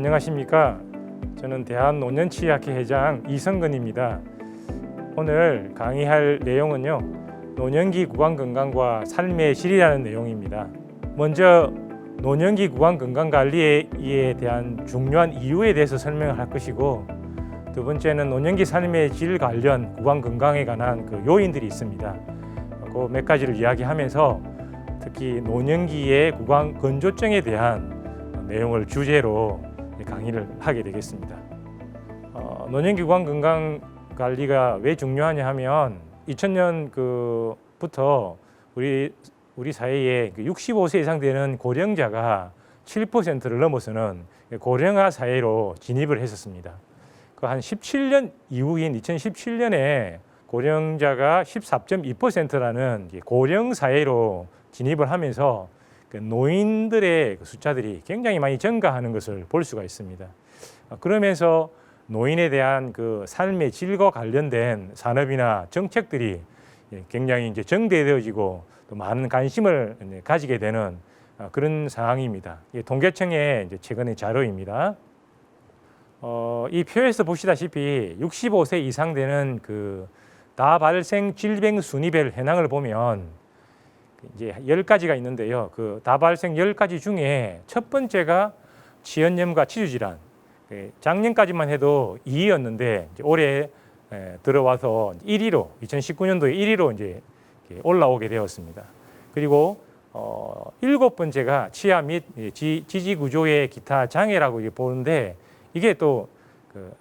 안녕하십니까. 저는 대한노년치의학회 회장 이성근입니다. 오늘 강의할 내용은요, 노년기 구강건강과 삶의 질이라는 내용입니다. 먼저 노년기 구강건강관리에 대한 중요한 이유에 대해서 설명을 할 것이고, 두 번째는 노년기 삶의 질 관련 구강건강에 관한 그 요인들이 있습니다. 그 몇 가지를 이야기하면서 특히 노년기의 구강건조증에 대한 내용을 주제로 강의를 하게 되겠습니다. 노년기 구강건강관리가 왜 중요하냐 하면 2000년부터 우리 사회에 65세 이상 되는 고령자가 7%를 넘어서는 고령화 사회로 진입을 했었습니다. 그 한 17년 이후인 2017년에 고령자가 14.2%라는 고령 사회로 진입을 하면서 노인들의 숫자들이 굉장히 많이 증가하는 것을 볼 수가 있습니다. 그러면서 노인에 대한 그 삶의 질과 관련된 산업이나 정책들이 굉장히 이제 정대되어지고 또 많은 관심을 가지게 되는 그런 상황입니다. 통계청의 이제 최근의 자료입니다. 이 표에서 보시다시피 65세 이상 되는 그 다발생 질병 순위별 현황을 보면 이제 10가지가 있는데요. 그 다발생 10가지 중에 첫 번째가 치연염과 치주질환. 작년까지만 해도 2위였는데 올해 들어와서 1위로 2019년도에 1위로 이제 올라오게 되었습니다. 그리고 7번째가 치아 및 지지 구조의 기타 장애라고 보는데, 이게 또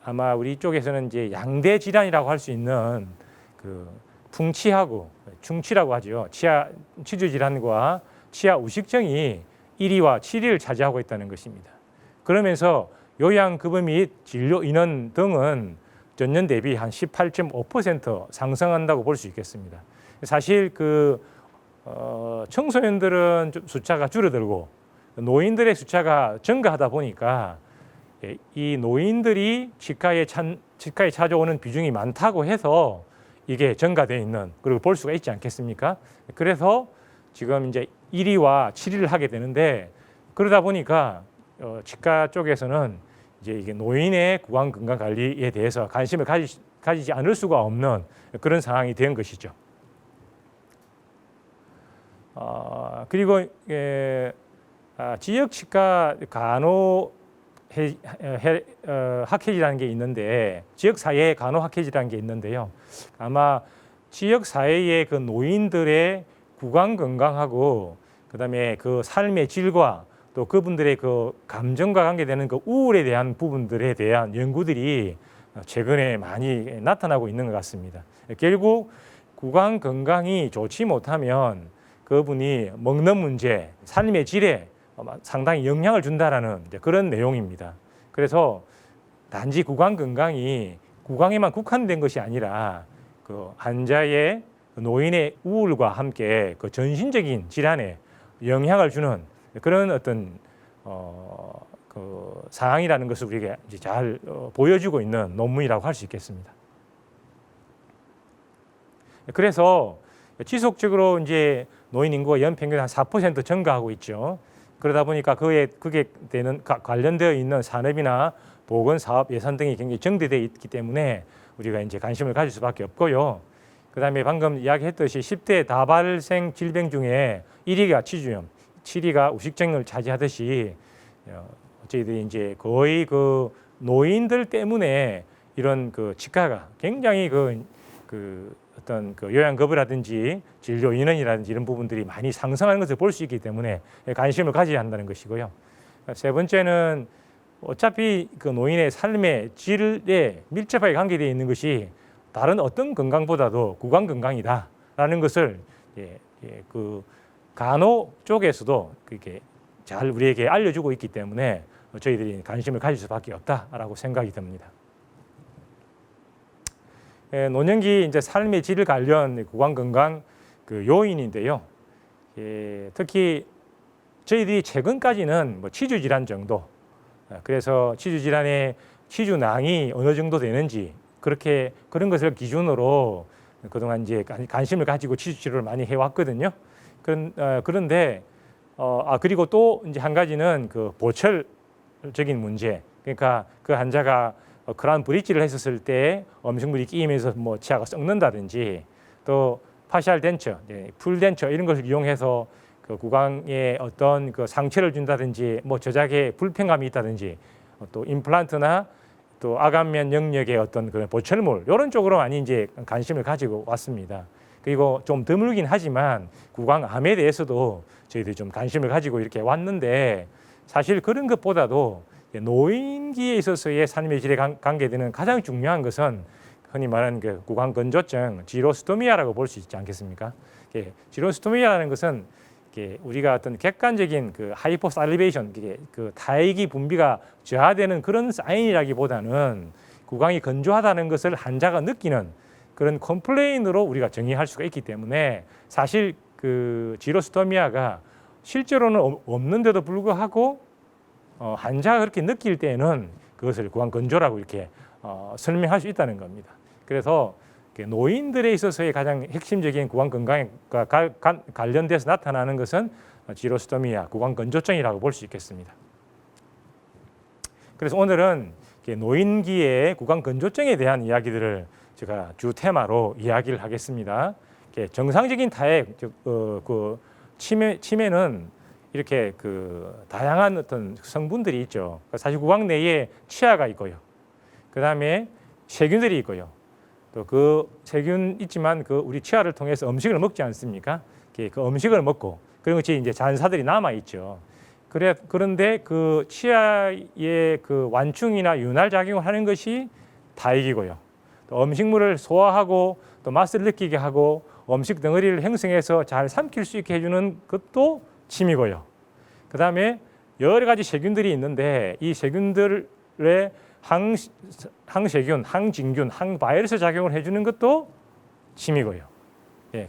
아마 우리 쪽에서는 이제 양대 질환이라고 할 수 있는 그 풍치하고 중치라고 하죠. 치주 질환과 치아 우식증이 1위와 7위를 차지하고 있다는 것입니다. 그러면서 요양급여 및 진료 인원 등은 전년 대비 한 18.5% 상승한다고 볼 수 있겠습니다. 사실 청소년들은 좀 숫자가 줄어들고 노인들의 숫자가 증가하다 보니까 이 노인들이 치과에 찾아오는 비중이 많다고 해서 이게 증가되어 있는, 그리고 볼 수가 있지 않겠습니까? 그래서 지금 이제 1위와 7위를 하게 되는데, 그러다 보니까 치과 쪽에서는 이제 이게 노인의 구강 건강 관리에 대해서 관심을 가지지 않을 수가 없는 그런 상황이 된 것이죠. 그리고 지역 치과 간호 학회지라는 게 있는데, 지역 사회 간호 학회지라는 게 있는데요. 아마 지역 사회의 그 노인들의 구강 건강하고 그다음에 그 삶의 질과 또 그분들의 그 감정과 관계되는 그 우울에 대한 부분들에 대한 연구들이 최근에 많이 나타나고 있는 것 같습니다. 결국 구강 건강이 좋지 못하면 그분이 먹는 문제, 삶의 질에 상당히 영향을 준다라는 그런 내용입니다. 그래서 단지 구강 건강이 구강에만 국한된 것이 아니라 그 환자의 노인의 우울과 함께 그 전신적인 질환에 영향을 주는 그런 어떤 그 상황이라는 것을 우리에게 이제 잘 보여주고 있는 논문이라고 할 수 있겠습니다. 그래서 지속적으로 이제 노인 인구가 연평균 한 4% 증가하고 있죠. 그러다 보니까 그게 되는 관련되어 있는 산업이나 보건 사업 예산 등이 굉장히 정대되어 있기 때문에 우리가 이제 관심을 가질 수밖에 없고요. 그다음에 방금 이야기했듯이 10대 다발생 질병 중에 1위가 치주염, 7위가 우식증을 차지하듯이 저희들이 이제 거의 그 노인들 때문에 이런 그 치과가 굉장히 어떤 그 요양급여라든지 진료 인원이라든지 이런 부분들이 많이 상승하는 것을 볼 수 있기 때문에 관심을 가져야 한다는 것이고요. 세 번째는 어차피 그 노인의 삶의 질에 밀접하게 관계되어 있는 것이 다른 어떤 건강보다도 구강 건강이다라는 것을 그 간호 쪽에서도 그렇게 잘 우리에게 알려주고 있기 때문에 저희들이 관심을 가질 수밖에 없다라고 생각이 듭니다. 노년기 이제 삶의 질 관련 구강 건강 그 요인인데요. 특히 저희들이 최근까지는 뭐 치주 질환 정도, 그래서 치주 질환의 치주낭이 어느 정도 되는지 그런 것을 기준으로 그동안 이제 관심을 가지고 치주 치료를 많이 해왔거든요. 그런데 그리고 또 이제 한 가지는 그 보철적인 문제, 그러니까 그 환자가 크라운 브릿지를 했었을 때 음식물이 끼이면서 뭐 치아가 썩는다든지 또 파셜 덴처, 풀 덴처 이런 것을 이용해서 그 구강에 어떤 그 상처를 준다든지 뭐 저작에 불편감이 있다든지 또 임플란트나 또 아간면 영역의 어떤 그런 보철물 이런 쪽으로 많이 이제 관심을 가지고 왔습니다. 그리고 좀 드물긴 하지만 구강암에 대해서도 저희들이 좀 관심을 가지고 이렇게 왔는데 사실 그런 것보다도 노인기에 있어서의 삶의 질에 관계되는 가장 중요한 것은 흔히 말하는 그 구강건조증, 지로스토미아라고 볼 수 있지 않겠습니까? 지로스토미아라는 것은 우리가 어떤 객관적인 그 하이포살리베이션, 그 다액이 분비가 저하되는 그런 사인이라기보다는 구강이 건조하다는 것을 환자가 느끼는 그런 컴플레인으로 우리가 정의할 수가 있기 때문에 사실 그 지로스토미아가 실제로는 없는데도 불구하고 환자가 그렇게 느낄 때는 그것을 구강 건조라고 이렇게 설명할 수 있다는 겁니다. 그래서 노인들에 있어서의 가장 핵심적인 구강 건강과 관련돼서 나타나는 것은 지로스토미아, 구강 건조증이라고 볼 수 있겠습니다. 그래서 오늘은 노인기의 구강 건조증에 대한 이야기들을 제가 주 테마로 이야기를 하겠습니다. 정상적인 타액, 그 치매는 이렇게 그 다양한 어떤 성분들이 있죠. 사실 구강 내에 치아가 있고요. 그 다음에 세균들이 있고요. 또 그 세균 있지만 그 우리 치아를 통해서 음식을 먹지 않습니까? 그 음식을 먹고 그런 것이 이제 잔사들이 남아 있죠. 그런데 그 치아의 그 완충이나 윤활 작용을 하는 것이 다액이고요. 또 음식물을 소화하고 또 맛을 느끼게 하고 음식 덩어리를 형성해서 잘 삼킬 수 있게 해주는 것도 침이고요. 그 다음에 여러 가지 세균들이 있는데 이 세균들의 항세균, 항진균, 항바이러스 작용을 해주는 것도 침이고요.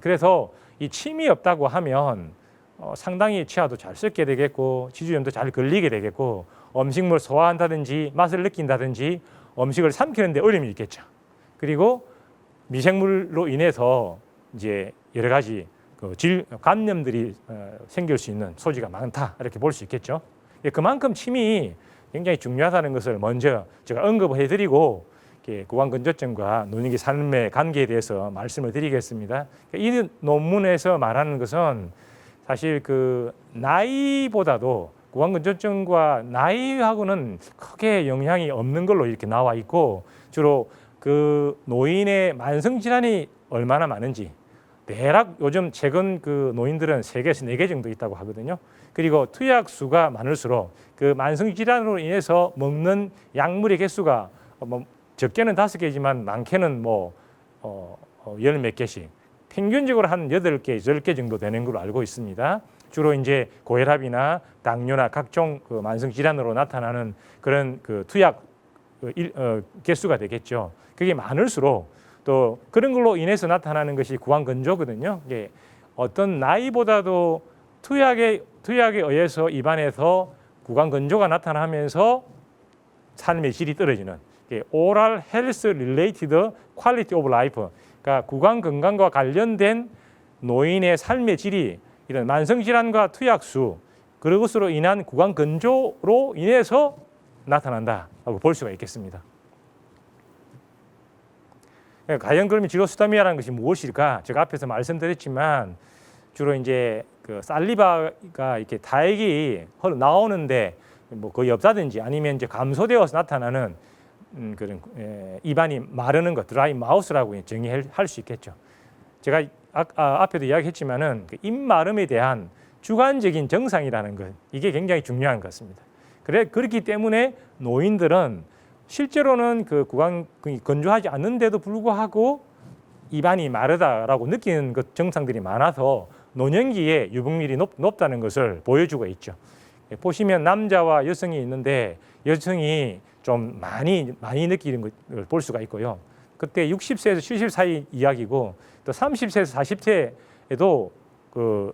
그래서 이 침이 없다고 하면 상당히 치아도 잘 썩게 되겠고 지주염도 잘 걸리게 되겠고 음식물 소화한다든지 맛을 느낀다든지 음식을 삼키는 데 어려움이 있겠죠. 그리고 미생물로 인해서 이제 여러 가지 감염들이 생길 수 있는 소지가 많다 이렇게 볼 수 있겠죠. 그만큼 침이 굉장히 중요하다는 것을 먼저 제가 언급을 해드리고 구강 건조증과 노인기 삶의 관계에 대해서 말씀을 드리겠습니다. 이 논문에서 말하는 것은 사실 그 나이보다도 구강 건조증과 나이하고는 크게 영향이 없는 걸로 이렇게 나와 있고 주로 그 노인의 만성 질환이 얼마나 많은지 대략 요즘 최근 그 노인들은 3개에서 4개 정도 있다고 하거든요. 그리고 투약 수가 많을수록 그 만성 질환으로 인해서 먹는 약물의 개수가 뭐 적게는 5개지만 많게는 뭐 열 몇 개씩 평균적으로 한 8개, 10개 정도 되는 걸로 알고 있습니다. 주로 이제 고혈압이나 당뇨나 각종 그 만성 질환으로 나타나는 그런 그 투약 개수가 되겠죠. 그게 많을수록 또 그런 걸로 인해서 나타나는 것이 구강 건조거든요. 어떤 나이보다도 투약에 의해서 입안에서 구강 건조가 나타나면서 삶의 질이 떨어지는 오랄 헬스 릴레이티드 퀄리티 오브 라이프, 그러니까 구강 건강과 관련된 노인의 삶의 질이 이런 만성 질환과 투약수 그것으로 인한 구강 건조로 인해서 나타난다라고 볼 수가 있겠습니다. 과연 그러면 지로스토미아라는 것이 무엇일까? 제가 앞에서 말씀드렸지만 주로 이제 그 살리바가 이렇게 다액이 나오는데 뭐 거의 없다든지 아니면 이제 감소되어서 나타나는 그런 입안이 마르는 것, 드라이 마우스라고 정의할 수 있겠죠. 제가 앞에도 이야기했지만은 그 입마름에 대한 주관적인 정상이라는 것, 이게 굉장히 중요한 것 같습니다. 그렇기 때문에 노인들은 실제로는 그 구강이 건조하지 않는데도 불구하고 입안이 마르다라고 느끼는 것 증상들이 많아서 노년기에 유분율이 높다는 것을 보여주고 있죠. 보시면 남자와 여성이 있는데 여성이 좀 많이 느끼는 것을 볼 수가 있고요. 그때 60세에서 70 사이 이야기고 또 30세에서 40세에도 그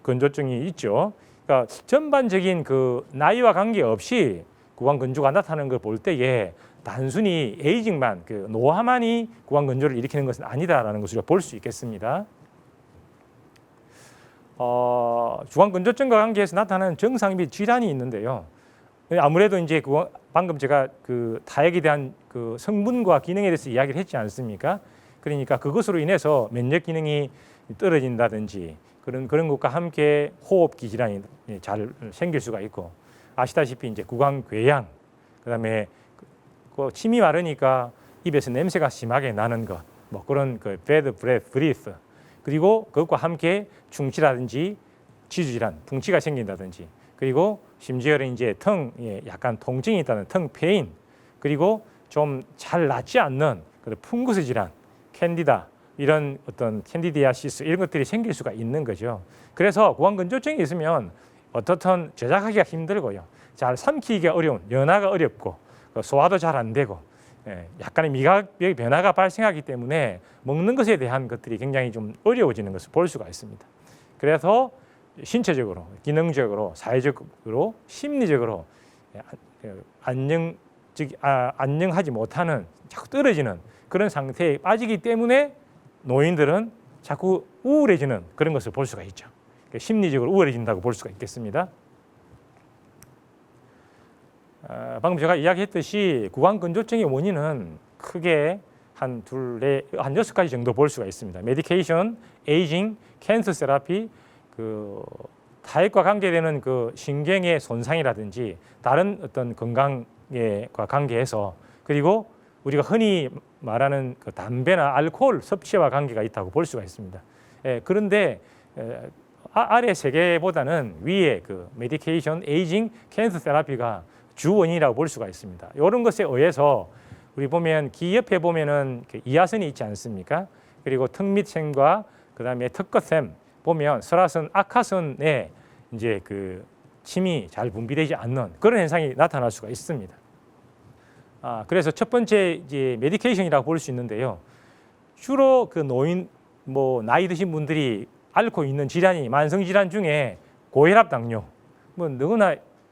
건조증이 있죠. 그러니까 전반적인 그 나이와 관계없이 구강 건조가 나타나는 걸 볼 때에 단순히 에이징만, 그 노화만이 구강 건조를 일으키는 것은 아니다라는 것을 볼 수 있겠습니다. 구강 건조증과 관계해서 나타나는 증상 및 질환이 있는데요. 아무래도 이제 방금 제가 그 타액에 대한 그 성분과 기능에 대해서 이야기를 했지 않습니까? 그러니까 그것으로 인해서 면역 기능이 떨어진다든지 그런 것과 함께 호흡기 질환이 잘 생길 수가 있고, 아시다시피 이제 구강궤양, 그다음에 그 침이 마르니까 입에서 냄새가 심하게 나는 것, 뭐 그런 그 bad breath, 그리고 그것과 함께 충치라든지 치주질환, 풍치가 생긴다든지, 그리고 심지어는 이제 tongue 약간 통증이 있다는 tongue pain, 그리고 좀 잘 낫지 않는 그런 풍구스 질환, 캔디다, 이런 어떤 캔디디아시스 이런 것들이 생길 수가 있는 거죠. 그래서 구강건조증이 있으면 어떻든 제작하기가 힘들고요, 잘 삼키기가 어려운, 연화가 어렵고 소화도 잘 안 되고, 약간의 미각의 변화가 발생하기 때문에 먹는 것에 대한 것들이 굉장히 좀 어려워지는 것을 볼 수가 있습니다. 그래서 신체적으로, 기능적으로, 사회적으로, 심리적으로 안녕하지 못하는, 자꾸 떨어지는 그런 상태에 빠지기 때문에 노인들은 자꾸 우울해지는 그런 것을 볼 수가 있죠. 심리적으로 우울해진다고 볼 수가 있겠습니다. 방금 제가 이야기했듯이 구강건조증의 원인은 크게 한 6가지 정도 볼 수가 있습니다. 메디케이션, 에이징, 캔서 세라피, 그 타액과 관계되는 그 신경의 손상이라든지 다른 어떤 건강과 관계해서, 그리고 우리가 흔히 말하는 그 담배나 알코올 섭취와 관계가 있다고 볼 수가 있습니다. 그런데 아래 3개보다는 위에 그 메디케이션, 에이징, 캔서 세라피가 주 원인이라고 볼 수가 있습니다. 이런 것에 의해서 우리 보면 귀 옆에 보면은 이하선이 있지 않습니까? 그리고 턱 밑샘과 그다음에 턱끝샘 보면 설하선, 악하선에 이제 그 침이 잘 분비되지 않는 그런 현상이 나타날 수가 있습니다. 그래서 첫 번째 이제 메디케이션이라고 볼 수 있는데요. 주로 그 노인, 뭐 나이 드신 분들이 앓고 있는 질환이, 만성 질환 중에 고혈압, 당뇨, 뭐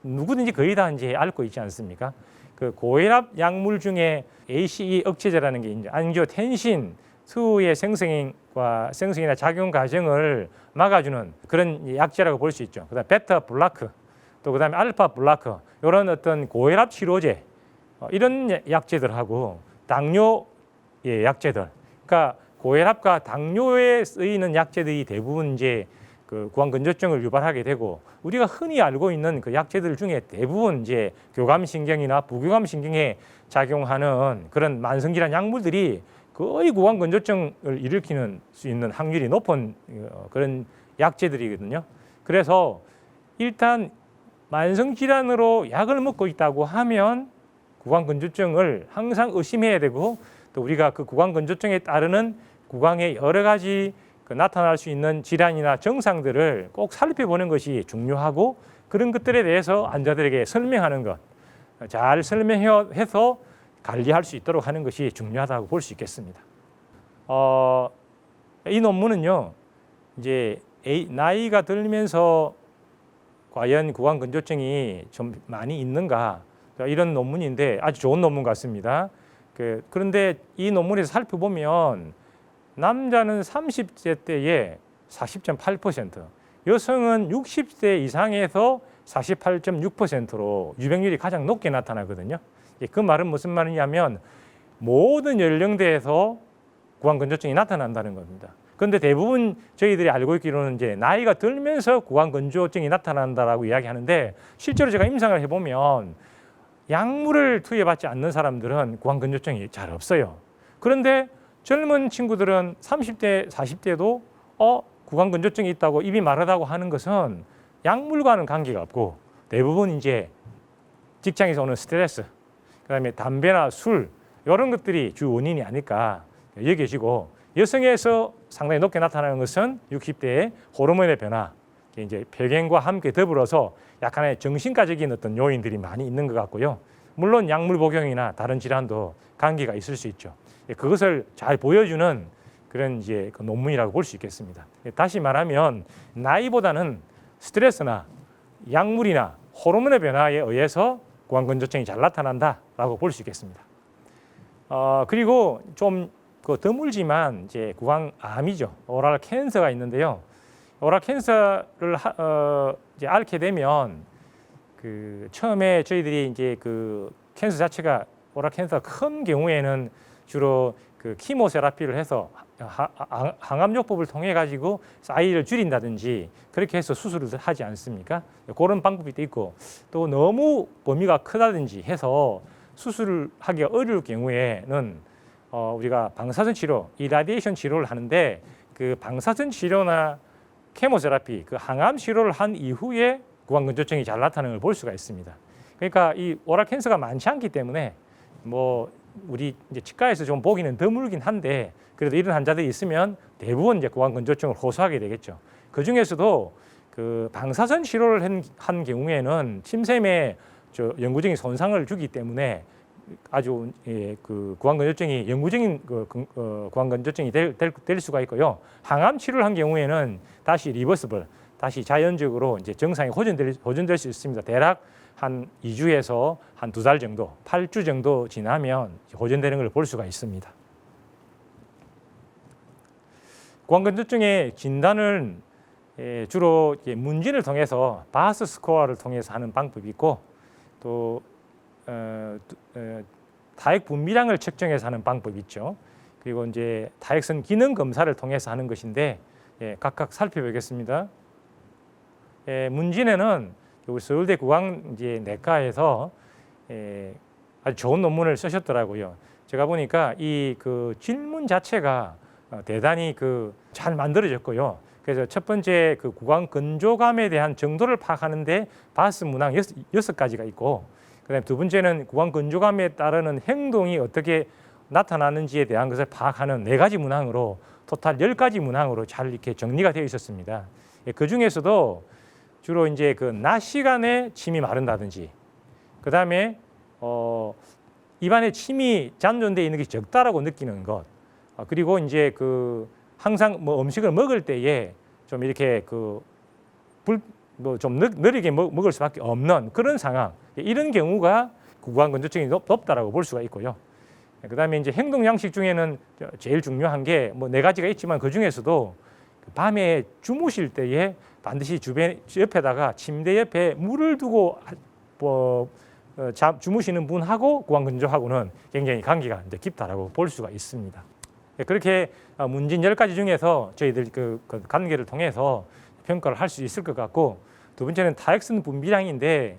누구든지 거의 다 이제 앓고 있지 않습니까? 그 고혈압 약물 중에 ACE 억제제라는 게 이제 안지오텐신 2의 생성이나 작용 과정을 막아주는 그런 약제라고 볼 수 있죠. 그다음 베타 블라크, 또 그다음에 알파 블라크, 이런 어떤 고혈압 치료제, 이런 약제들하고 당뇨의 약제들, 그러니까 고혈압과 당뇨에 쓰이는 약제들이 대부분 이제 그 구강건조증을 유발하게 되고, 우리가 흔히 알고 있는 그 약제들 중에 대부분 이제 교감신경이나 부교감신경에 작용하는 그런 만성질환 약물들이 거의 구강건조증을 일으키는 수 있는 확률이 높은 그런 약제들이거든요. 그래서 일단 만성질환으로 약을 먹고 있다고 하면 구강건조증을 항상 의심해야 되고, 또 우리가 그 구강건조증에 따르는 구강의 여러 가지 나타날 수 있는 질환이나 증상들을 꼭 살펴보는 것이 중요하고, 그런 것들에 대해서 환자들에게 설명하는 것, 잘 설명해서 관리할 수 있도록 하는 것이 중요하다고 볼 수 있겠습니다. 이 논문은요, 이제 나이가 들면서 과연 구강건조증이 좀 많이 있는가, 이런 논문인데 아주 좋은 논문 같습니다. 그런데 이 논문에서 살펴보면 남자는 30세 때에 40.8%, 여성은 60세 이상에서 48.6%로 유병률이 가장 높게 나타나거든요. 그 말은 무슨 말이냐면 모든 연령대에서 구강건조증이 나타난다는 겁니다. 그런데 대부분 저희들이 알고 있기로는 이제 나이가 들면서 구강건조증이 나타난다라고 이야기하는데, 실제로 제가 임상을 해보면 약물을 투여받지 않는 사람들은 구강건조증이 잘 없어요. 그런데 젊은 친구들은 30대, 40대도 구강건조증이 있다고 입이 마르다고 하는 것은 약물과는 관계가 없고, 대부분 이제 직장에서 오는 스트레스, 그다음에 담배나 술, 이런 것들이 주 원인이 아닐까 여겨지고, 여성에서 상당히 높게 나타나는 것은 60대의 호르몬의 변화, 이제 폐경과 함께 더불어서 약간의 정신과적인 어떤 요인들이 많이 있는 것 같고요. 물론 약물 복용이나 다른 질환도 관계가 있을 수 있죠. 그것을 잘 보여주는 그런 이제 그 논문이라고 볼 수 있겠습니다. 다시 말하면 나이보다는 스트레스나 약물이나 호르몬의 변화에 의해서 구강건조증이 잘 나타난다라고 볼 수 있겠습니다. 그리고 좀 드물지만 이제 구강암이죠. 오랄 캔서가 있는데요. 오랄 캔서를 이제 앓게 되면 처음에 저희들이 이제 캔서 자체가 오랄 캔서가 큰 경우에는 주로 그 키모세라피를 해서 항암요법을 통해 가지고 사이즈를 줄인다든지 그렇게 해서 수술을 하지 않습니까? 그런 방법이 또 있고, 또 너무 범위가 크다든지 해서 수술을 하기가 어려울 경우에는 우리가 방사선 치료, 이라디에이션 치료를 하는데, 그 방사선 치료나 케모세라피, 그 항암 치료를 한 이후에 구강건조증이 잘 나타나는 걸 볼 수가 있습니다. 그러니까 이 오랄 캔서가 많지 않기 때문에 뭐 우리 이제 치과에서 좀 보기는 드물긴 한데, 그래도 이런 환자들이 있으면 대부분 이제 구강건조증을 호소하게 되겠죠. 그 중에서도 그 방사선 치료를 한 경우에는 침샘에 영구적인 손상을 주기 때문에 아주 그 구강건조증이 영구적인 구강건조증이 될 수가 있고요. 항암 치료를 한 경우에는 다시 리버스블, 다시 자연적으로 이제 정상이 호전될 수 있습니다. 대략 한 2주에서 한 2달 정도, 8주 정도 지나면 호전되는 걸 볼 수가 있습니다. 구강건조증의 진단은 주로 문진을 통해서 바스 스코어를 통해서 하는 방법이 있고, 또 다액 분비량을 측정해서 하는 방법이 있죠. 그리고 이제 다액선 기능 검사를 통해서 하는 것인데, 각각 살펴보겠습니다. 문진에는 우리 서울대 구강내과에서 아주 좋은 논문을 쓰셨더라고요. 제가 보니까 이 그 질문 자체가 대단히 잘 만들어졌고요. 그래서 첫 번째 그 구강 건조감에 대한 정도를 파악하는데 바스 문항 6가지가 있고, 그다음에 두 번째는 구강 건조감에 따르는 행동이 어떻게 나타나는지에 대한 것을 파악하는 4가지 문항으로 토탈 10가지 문항으로 잘 이렇게 정리가 되어 있었습니다. 그 중에서도 주로 이제 그 낮 시간에 침이 마른다든지, 그다음에 입안에 침이 잔존되어 있는 게 적다라고 느끼는 것, 그리고 이제 항상 뭐 음식을 먹을 때에 좀 이렇게 좀 느리게 먹을 수밖에 없는 그런 상황, 이런 경우가 구강건조증이 높다라고 볼 수가 있고요. 그다음에 이제 행동 양식 중에는 제일 중요한 게 뭐 4가지가 있지만, 그 중에서도 밤에 주무실 때에 반드시 옆에다가 침대 옆에 물을 두고 주무시는 분하고 구강건조하고는 굉장히 관계가 이제 깊다라고 볼 수가 있습니다. 그렇게 문진 10가지 중에서 저희들 그 관계를 통해서 평가를 할 수 있을 것 같고, 두 번째는 다액선 분비량인데,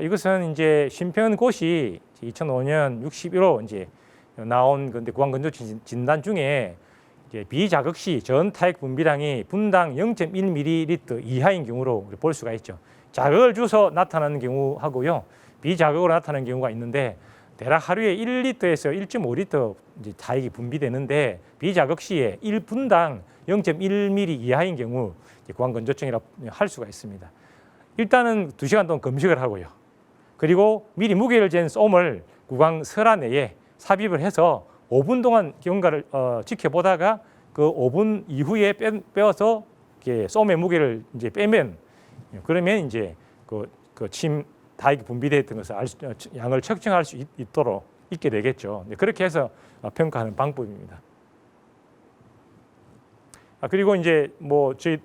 이것은 이제 심평고시 2005년 61호 이제 나온 건데, 구강건조증 진단 중에 이제 비자극 시 전 타액 분비량이 분당 0.1ml 이하인 경우로 볼 수가 있죠. 자극을 줘서 나타나는 경우하고요, 비자극으로 나타나는 경우가 있는데, 대략 하루에 1리터에서 1.5리터 이제 타액이 분비되는데, 비자극 시에 1분당 0.1ml 이하인 경우 구강건조증이라고 할 수가 있습니다. 일단은 2시간 동안 금식을 하고요. 그리고 미리 무게를 잰 쏨을 구강설화 내에 삽입을 해서 5분 동안 경과를 지켜보다가 그 5분 이후에 빼어서 쏨의 무게를 이제 빼면, 그러면 이제 침 다액이 분비되었던 것을 양을 측정할 수 있도록 있게 되겠죠. 그렇게 해서 평가하는 방법입니다. 그리고 이제 뭐 저희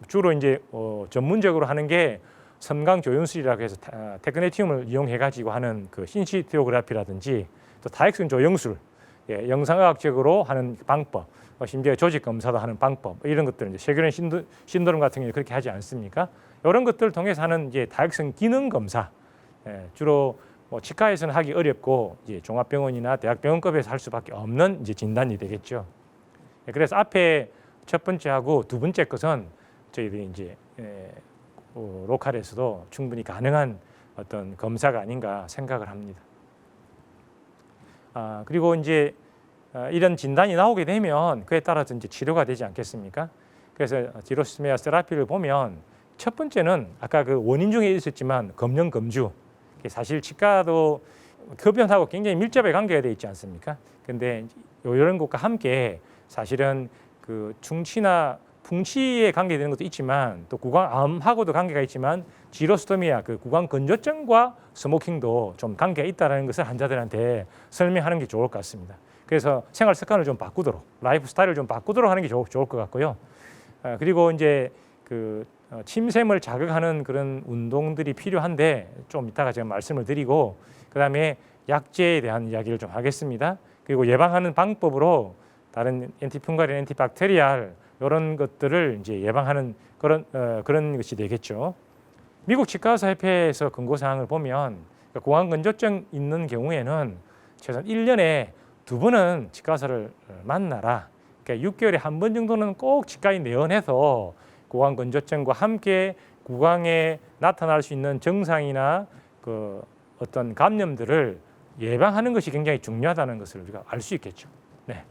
주로 이제 전문적으로 하는 게 섬광조연술이라고 해서 테크네티움을 이용해 가지고 하는 그 신시티오그래피라든지, 또 다액선 조영술, 영상의학적으로 하는 방법, 심지어 조직 검사도 하는 방법, 이런 것들, 이제 쇄골형 신도름 같은 경우에 그렇게 하지 않습니까? 이런 것들을 통해서 하는 이제 다액선 기능 검사, 주로 뭐 치과에서는 하기 어렵고 이제 종합병원이나 대학병원급에서 할 수밖에 없는 이제 진단이 되겠죠. 그래서 앞에 첫 번째하고 두 번째 것은 저희들이 이제 로컬에서도 충분히 가능한 어떤 검사가 아닌가 생각을 합니다. 그리고 이제 이런 진단이 나오게 되면 그에 따라서 이제 치료가 되지 않겠습니까? 그래서 디로시스메아 세라피를 보면 첫 번째는 아까 그 원인 중에 있었지만 검령 검주, 사실 치과도 흡연하고 굉장히 밀접하게 관계가 되어 있지 않습니까? 근데 이런 것과 함께 사실은 그 충치나 풍치에 관계되는 것도 있지만, 또 구강암하고도 관계가 있지만, 지로스토미아 그 구강 건조증과 스모킹도 좀 관계가 있다는 것을 환자들한테 설명하는 게 좋을 것 같습니다. 그래서 생활 습관을 좀 바꾸도록, 라이프 스타일을 좀 바꾸도록 하는 게 좋을 것 같고요. 그리고 이제 침샘을 자극하는 그런 운동들이 필요한데 좀 이따가 제가 말씀을 드리고 그다음에 약제에 대한 이야기를 좀 하겠습니다. 그리고 예방하는 방법으로 다른 엔티fungal, 엔티박테리알 이런 것들을 이제 예방하는 그런 것이 되겠죠. 미국 치과의사협회에서 근거 사항을 보면 구강건조증 있는 경우에는 최소 1년에 2번은 치과의사를 만나라. 그러니까 6개월에 한 번 정도는 꼭 치과에 내원해서 구강건조증과 함께 구강에 나타날 수 있는 증상이나 그 어떤 감염들을 예방하는 것이 굉장히 중요하다는 것을 우리가 알 수 있겠죠. 네.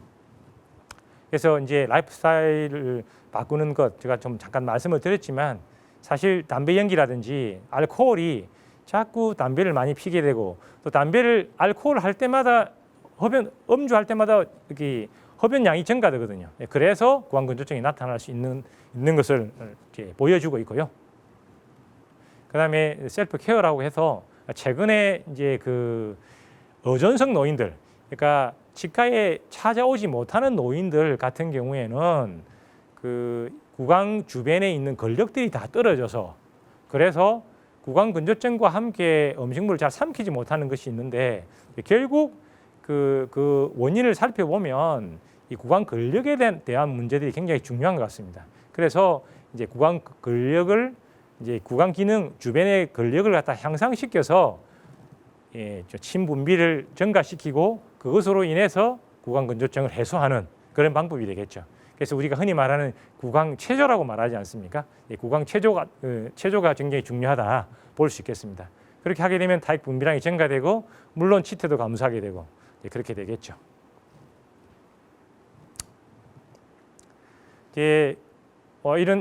그래서 이제 라이프 스타일을 바꾸는 것 제가 좀 잠깐 말씀을 드렸지만 사실 담배 연기라든지 알코올이 자꾸 담배를 많이 피게 되고 또 담배를 알코올 할 때마다 음주할 때마다 이렇게 흡연량이 증가되거든요. 그래서 구강건조증이 나타날 수 있는 것을 이렇게 보여주고 있고요. 그다음에 셀프 케어라고 해서 최근에 이제 그 어전성 노인들, 그러니까 치과에 찾아오지 못하는 노인들 같은 경우에는 그 구강 주변에 있는 근력들이 다 떨어져서 그래서 구강 건조증과 함께 음식물을 잘 삼키지 못하는 것이 있는데 결국 그 원인을 살펴보면 이 구강 근력에 대한 문제들이 굉장히 중요한 것 같습니다. 그래서 이제 구강 근력을 이제 구강 기능 주변의 근력을 갖다 향상시켜서 침 분비를 증가시키고 그것으로 인해서 구강 건조증을 해소하는 그런 방법이 되겠죠. 그래서 우리가 흔히 말하는 구강 체조라고 말하지 않습니까? 구강 체조가 굉장히 중요하다 볼 수 있겠습니다. 그렇게 하게 되면 타액 분비량이 증가되고 물론 치태도 감소하게 되고 그렇게 되겠죠.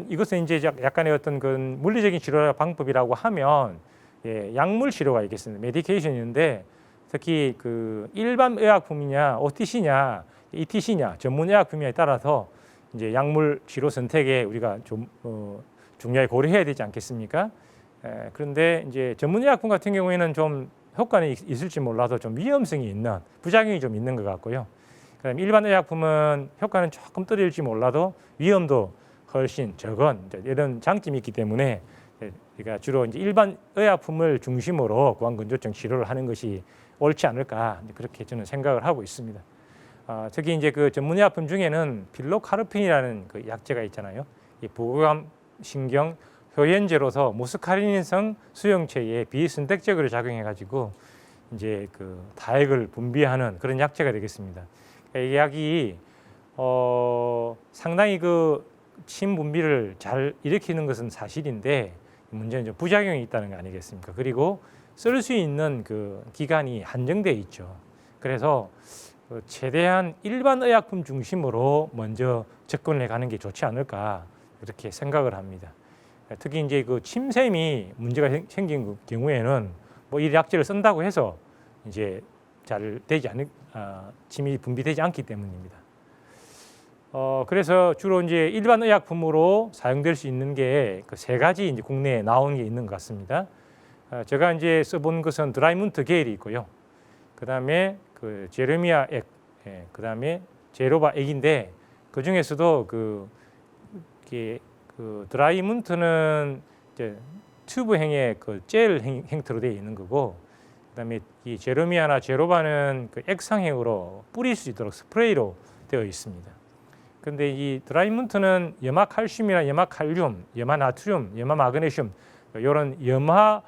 이것은 이제 약간의 어떤 그 물리적인 치료 방법이라고 하면 약물 치료가 있겠습니다. 메디케이션인데 특히 그 일반 의약품이냐, OTC냐, ETC냐, 전문 의약품에 따라서 이제 약물 치료 선택에 우리가 좀 중요하게 고려해야 되지 않겠습니까? 그런데 이제 전문 의약품 같은 경우에는 좀 효과는 있을지 몰라도 좀 위험성이 있는 부작용이 좀 있는 것 같고요. 그다음에 일반 의약품은 효과는 조금 떨어질지 몰라도 위험도 훨씬 적은 이런 장점이 있기 때문에 우리가 주로 이제 일반 의약품을 중심으로 구강건조증 치료를 하는 것이 옳지 않을까 그렇게 저는 생각을 하고 있습니다. 특히 이제 그 전문 의약품 중에는 필로카르핀이라는 그 약제가 있잖아요. 이 부교감 신경 효연제로서 무스카린성 수용체에 비선택적으로 작용해가지고 이제 그 다액을 분비하는 그런 약제가 되겠습니다. 이 약이 상당히 그 침 분비를 잘 일으키는 것은 사실인데 문제는 좀 부작용이 있다는 거 아니겠습니까? 그리고 쓸 수 있는 그 기간이 한정돼 있죠. 그래서 최대한 일반 의약품 중심으로 먼저 접근해 가는 게 좋지 않을까 이렇게 생각을 합니다. 특히 이제 그 침샘이 문제가 생긴 경우에는 뭐 이 약제를 쓴다고 해서 이제 잘 되지 않는 침이 분비되지 않기 때문입니다. 그래서 주로 이제 일반 의약품으로 사용될 수 있는 게 그 세 가지 이제 국내에 나온 게 있는 것 같습니다. 제가 이제 써본 것은 드라이문트 게일이 있고요. 그 다음에 그 제르미아 액, 그다음에 제로바 액인데 그 중에서도 그 드라이문트는 이제 튜브형의 그 젤 형태로 되어 있는 거고, 그다음에 이 제르미아나 제로바는 그 액상형으로 뿌릴 수 있도록 스프레이로 되어 있습니다. 그런데 이 드라이문트는 염화칼슘이나 염화칼륨, 염화나트륨, 염화마그네슘 이런 염화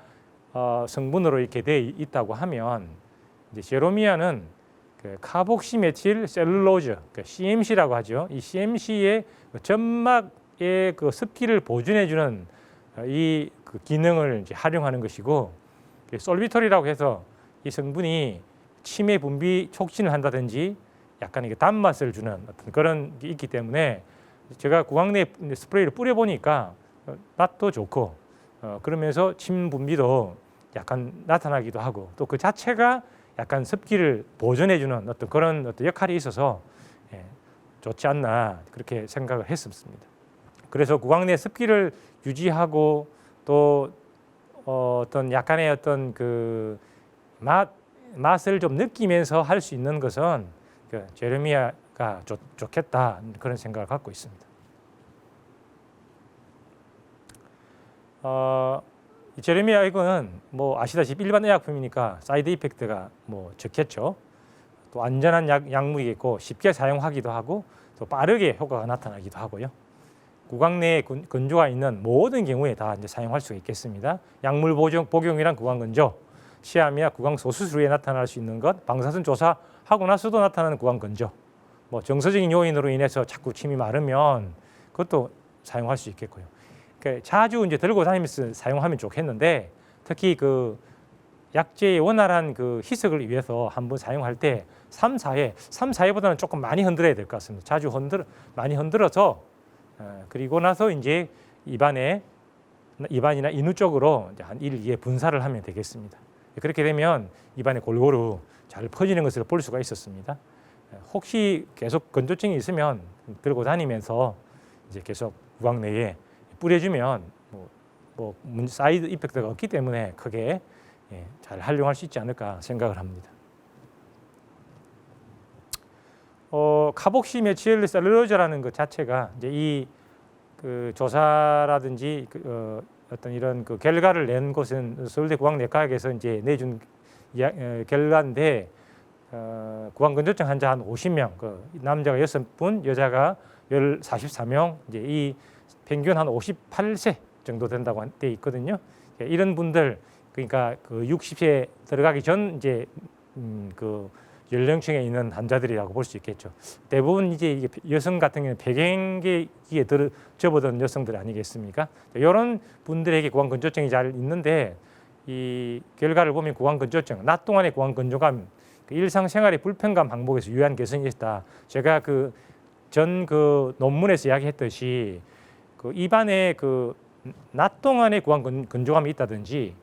성분으로 이렇게 되어 있다고 하면 이제 제로미아는 그 카복시메틸 셀룰로즈, 그 CMC라고 하죠. 이 CMC의 점막의 그 습기를 보존해주는 이 그 기능을 이제 활용하는 것이고, 솔비톨이라고 해서 이 성분이 치매 분비 촉진을 한다든지 약간 이게 단맛을 주는 어떤 그런 게 있기 때문에 제가 구강 내 스프레이를 뿌려보니까 맛도 좋고 그러면서 침 분비도 약간 나타나기도 하고 또 그 자체가 약간 습기를 보존해주는 어떤 그런 어떤 역할이 있어서 좋지 않나 그렇게 생각을 했었습니다. 그래서 구강 내 습기를 유지하고 또 어떤 약간의 어떤 그 맛을 좀 느끼면서 할 수 있는 것은 그 제르미아가 좋겠다 그런 생각을 갖고 있습니다. 이 제레미아 이거는 뭐 아시다시피 일반 의약품이니까 사이드 이펙트가 뭐 적겠죠. 또 안전한 약물이겠고 쉽게 사용하기도 하고 또 빠르게 효과가 나타나기도 하고요. 구강 내에 건조가 있는 모든 경우에 다 이제 사용할 수 있겠습니다. 약물 복용이란 구강 건조, 시암이나 구강 소수술 후에 나타날 수 있는 것, 방사선 조사하고 나서도 나타나는 구강 건조, 뭐 정서적인 요인으로 인해서 자꾸 침이 마르면 그것도 사용할 수 있겠고요. 그러니까 자주 이제 들고 다니면서 사용하면 좋겠는데 특히 그 약제의 원활한 그 희석을 위해서 한번 사용할 때 3, 4회보다는 조금 많이 흔들어야 될 것 같습니다. 자주 많이 흔들어서 그리고 나서 이제 입안이나 인후 쪽으로 이제 한 1, 2회 분사를 하면 되겠습니다. 그렇게 되면 입안에 골고루 잘 퍼지는 것을 볼 수가 있었습니다. 혹시 계속 건조증이 있으면 들고 다니면서 이제 계속 구강 내에 뿌려주면 사이드 이펙트가 없기 때문에 크게 잘 활용할 수 있지 않을까 생각을 합니다. 카복시 메틸 셀룰로즈라는 것 자체가 이제 이 그 조사라든지 어떤 이런 그 결과를 낸 곳은 서울대 구강내과학에서 이제 내준 결과인데 구강건조증 환자 한 50명, 그 남자가 6분, 여자가 44명, 이제 이 평균 한 58세 정도 된다고 돼 있거든요. 이런 분들 그러니까 그 60세 들어가기 전 이제 그 연령층에 있는 환자들이라고 볼 수 있겠죠. 대부분 이제 이게 여성 같은 경우는 폐경기에 접어든 여성들 아니겠습니까? 이런 분들에게 구강 건조증이 잘 있는데 이 결과를 보면 구강 건조증, 낮 동안의 구강 건조감, 일상생활의 불편감 항목에서 유의한 개선이 있다. 제가 그 전 논문에서 이야기했듯이 그 입안에 그 낮 동안의 구강 건조감이 있다든지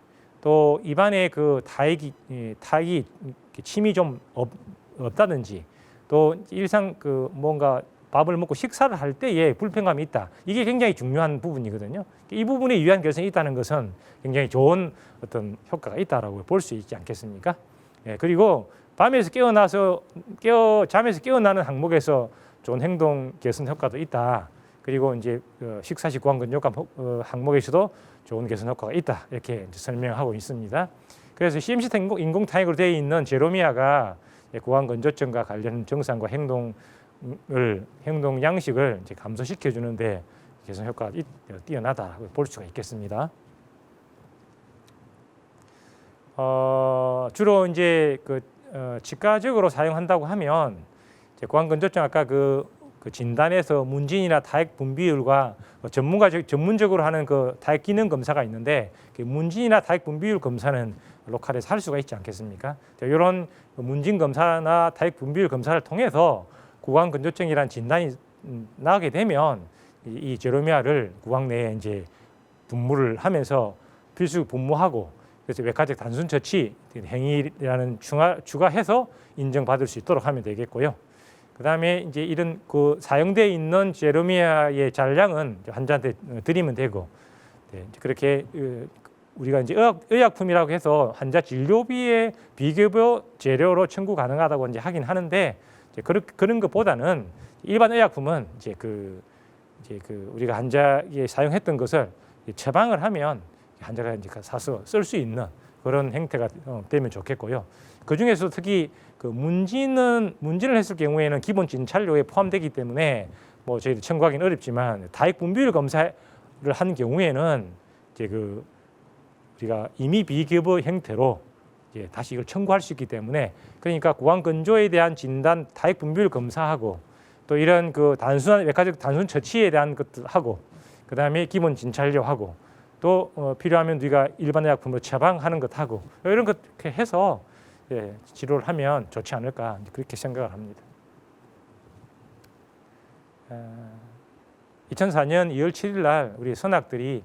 또 입안에 그 타액이 침이 좀 없다든지 또 일상 그 뭔가 밥을 먹고 식사를 할 때에 불편감이 있다. 이게 굉장히 중요한 부분이거든요. 이 부분에 유의한 개선이 있다는 것은 굉장히 좋은 어떤 효과가 있다라고 볼 수 있지 않겠습니까? 그리고 잠에서 깨어나는 항목에서 좋은 행동 개선 효과도 있다. 그리고 이제 식사 시 구강 건조감 항목에서도 좋은 개선 효과가 있다. 이렇게 설명하고 있습니다. 그래서 CMC 인공 타액으로 되어 있는 제로미아가 구강 건조증과 관련 증상과 행동 양식을 이제 감소시켜 주는데 개선 효과가 뛰어나다고 볼 수가 있겠습니다. 주로 이제 치과적으로 사용한다고 하면 이제 구강 건조증 아까 그 진단에서 문진이나 타액 분비율과 전문적으로 하는 그 타액 기능 검사가 있는데 그 문진이나 타액 분비율 검사는 로컬에서 할 수가 있지 않겠습니까? 이런 문진 검사나 타액 분비율 검사를 통해서 구강 건조증이라는 진단이 나게 되면 이 제로미아를 구강 내에 이제 분무를 하면서 필수 분무하고 그래서 외과적 단순 처치 행위라는 추가해서 인정받을 수 있도록 하면 되겠고요. 그다음에 이제 이런 그 사용되어 있는 제로미아의 잔량은 환자한테 드리면 되고, 그렇게 우리가 이제 의약품이라고 해서 환자 진료비의 비급여 재료로 청구 가능하다고 이제 하긴 하는데 이제 그런 것보다는 일반 의약품은 이제 우리가 환자에 사용했던 것을 처방을 하면 환자가 이제 사서 쓸 수 있는 그런 형태가 되면 좋겠고요. 그 중에서 특히 그 문진을 했을 경우에는 기본 진찰료에 포함되기 때문에 뭐 저희들 청구하기는 어렵지만 타액 분비율 검사를 한 경우에는 이제 우리가 임의 비급여 형태로 이제 다시 이걸 청구할 수 있기 때문에 그러니까 구강 건조에 대한 진단 타액 분비율 검사하고 또 이런 그 단순한 외과적 단순 처치에 대한 것들 하고 그다음에 기본 진찰료 하고 또 필요하면 우리가 일반 의약품으로 처방하는 것 하고 이런 것 해서 치료를 하면 좋지 않을까 그렇게 생각을 합니다. 2004년 2월 7일 날 우리 선학들이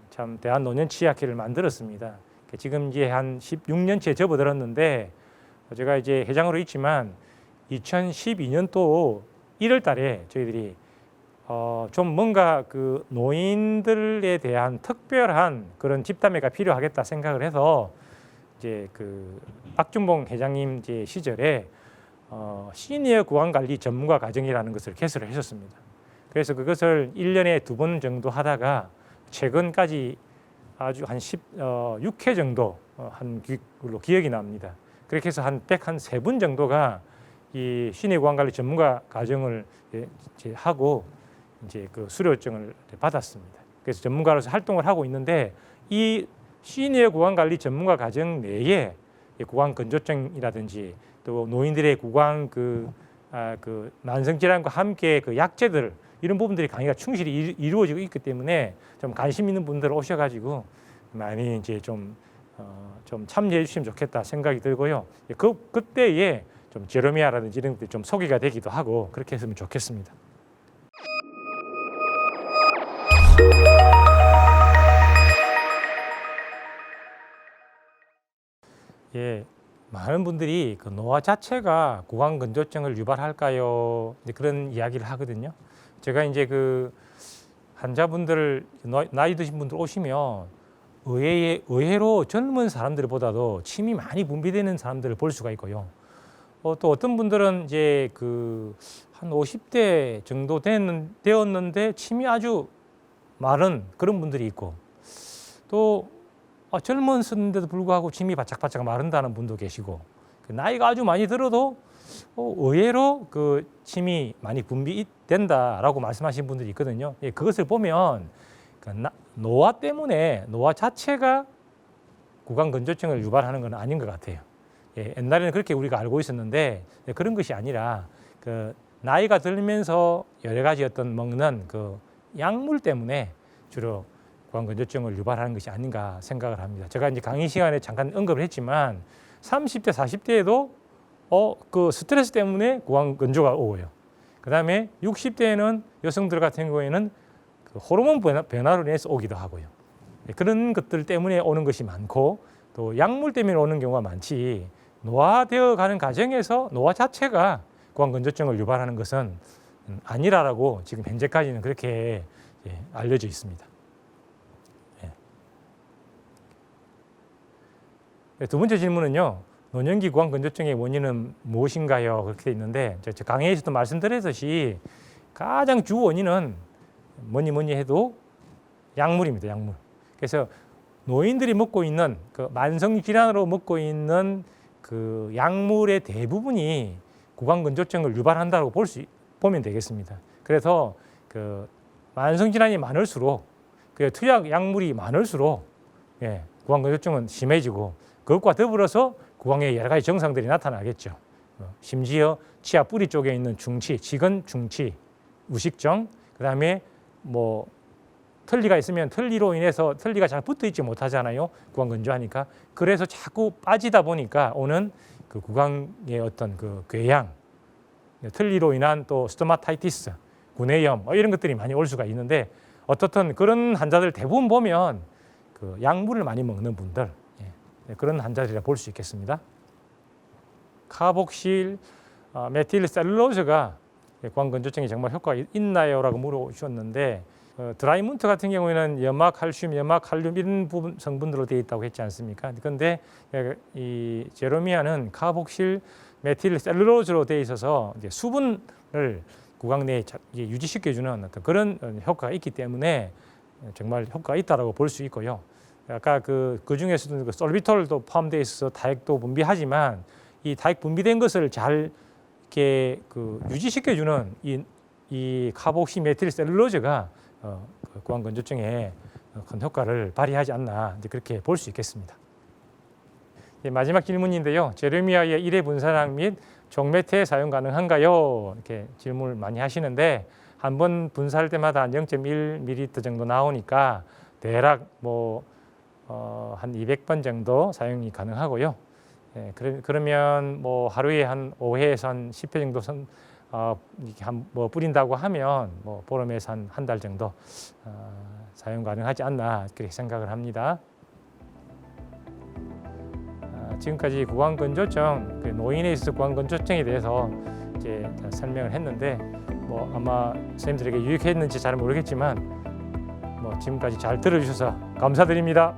참 대한노년치약회를 만들었습니다. 지금 이제 한 16년째 접어들었는데 제가 이제 회장으로 있지만 2012년도 1월 달에 저희들이 좀 뭔가 그 노인들에 대한 특별한 그런 집단회가 필요하겠다 생각을 해서 이제 박준봉 회장님 이제 시절에 시니어 구강관리 전문가 과정이라는 것을 개설을 했었습니다. 그래서 그것을 1년에 2번 정도 하다가 최근까지 아주 한 6회 정도 한 걸로 기억이 납니다. 그렇게 해서 한 103분 정도가 이 시내구강관리 전문가 과정을 이제 하고 이제 그 수료증을 받았습니다. 그래서 전문가로서 활동을 하고 있는데 이 시내구강관리 전문가 과정 내에 구강 건조증이라든지 또 노인들의 구강 그 만성 질환과 함께 그 약제들 이런 부분들이 강의가 충실히 이루어지고 있기 때문에 좀 관심 있는 분들 오셔가지고 많이 이제 좀 참여해 주시면 좋겠다 생각이 들고요. 그때에 좀 제로미아라든지 이런 것들이 좀 소개가 되기도 하고 그렇게 했으면 좋겠습니다. 예, 많은 분들이 그 노화 자체가 구강 건조증을 유발할까요? 그런 이야기를 하거든요. 제가 이제 그 환자분들 나이 드신 분들 오시면 의외로 젊은 사람들보다도 침이 많이 분비되는 사람들을 볼 수가 있고요. 또 어떤 분들은 이제 그 한 50대 정도 되었는데 침이 아주 마른 그런 분들이 있고 또 젊었는데도 불구하고 침이 바짝바짝 마른다는 분도 계시고 나이가 아주 많이 들어도 의외로 그 침이 많이 분비된다라고 말씀하신 분들이 있거든요. 예, 그것을 보면 노화 때문에 노화 자체가 구강 건조증을 유발하는 건 아닌 것 같아요. 예, 옛날에는 그렇게 우리가 알고 있었는데 그런 것이 아니라 그 나이가 들면서 여러 가지 어떤 먹는 그 약물 때문에 주로 구강 건조증을 유발하는 것이 아닌가 생각을 합니다. 제가 이제 강의 시간에 잠깐 언급을 했지만 30대, 40대에도 그 스트레스 때문에 구강 건조가 오고요. 그다음에 60대에는 여성들 같은 경우에는 그 호르몬 변화로 인해서 오기도 하고요. 그런 것들 때문에 오는 것이 많고 또 약물 때문에 오는 경우가 많지 노화되어 가는 과정에서 노화 자체가 구강 건조증을 유발하는 것은 아니라고 지금 현재까지는 그렇게 알려져 있습니다. 두 번째 질문은요. 노년기 구강 건조증의 원인은 무엇인가요? 그렇게 돼 있는데 저 강의에서도 말씀드렸듯이 가장 주 원인은 뭐니 해도 약물입니다. 약물. 그래서 노인들이 먹고 있는 그 만성 질환으로 먹고 있는 그 약물의 대부분이 구강 건조증을 유발한다고 보면 되겠습니다. 그래서 그 만성 질환이 많을수록 그 투약 약물이 많을수록 구강 건조증은 심해지고 그것과 더불어서 구강에 여러 가지 증상들이 나타나겠죠. 심지어 치아 뿌리 쪽에 있는 중치, 직은 중치, 우식증, 그다음에 뭐 틀니가 있으면 틀니로 인해서 틀니가 잘 붙어 있지 못하잖아요. 구강 건조하니까. 그래서 자꾸 빠지다 보니까 오는 그 구강의 어떤 그 궤양, 틀니로 인한 또 스토마타이티스, 구내염 이런 것들이 많이 올 수가 있는데 어떻든 그런 환자들 대부분 보면 그 약물을 많이 먹는 분들 그런 환자들이라 볼 수 있겠습니다. 카복실 메틸 셀룰로즈가 구강 건조증에 정말 효과가 있나요?라고 물어주셨는데 드라이문트 같은 경우에는 염화, 칼슘, 이런 부분 성분들로 되어 있다고 했지 않습니까? 그런데 이 제로미아는 카복실 메틸 셀룰로즈로 되어 있어서 이제 수분을 구강 내에 유지시켜주는 어떤 그런 효과가 있기 때문에 정말 효과가 있다라고 볼 수 있고요. 아까 그 중에서도 그 솔비톨도 포함되어 있어서 다액도 분비하지만 이 다액 분비된 것을 잘 이렇게 그 유지시켜주는 이 카복시 메틸 셀룰로즈가 그 구강 건조증에 큰 효과를 발휘하지 않나 이제 그렇게 볼 수 있겠습니다. 마지막 질문인데요. 제르미아의 1회 분사량 및 종매태 사용 가능한가요? 이렇게 질문을 많이 하시는데 한 번 분사할 때마다 0.1ml 정도 나오니까 대략 한 200번 정도 사용이 가능하고요. 그러면 뭐 하루에 한 5회에서 한 10회 정도 뿌린다고 하면 보름에서 한 달 정도 사용 가능하지 않나 그렇게 생각을 합니다. 지금까지 구강 건조증, 노인에 있어서 구강 건조증에 대해서 이제 설명을 했는데 아마 선생님들에게 유익했는지 잘 모르겠지만 지금까지 잘 들어주셔서 감사드립니다.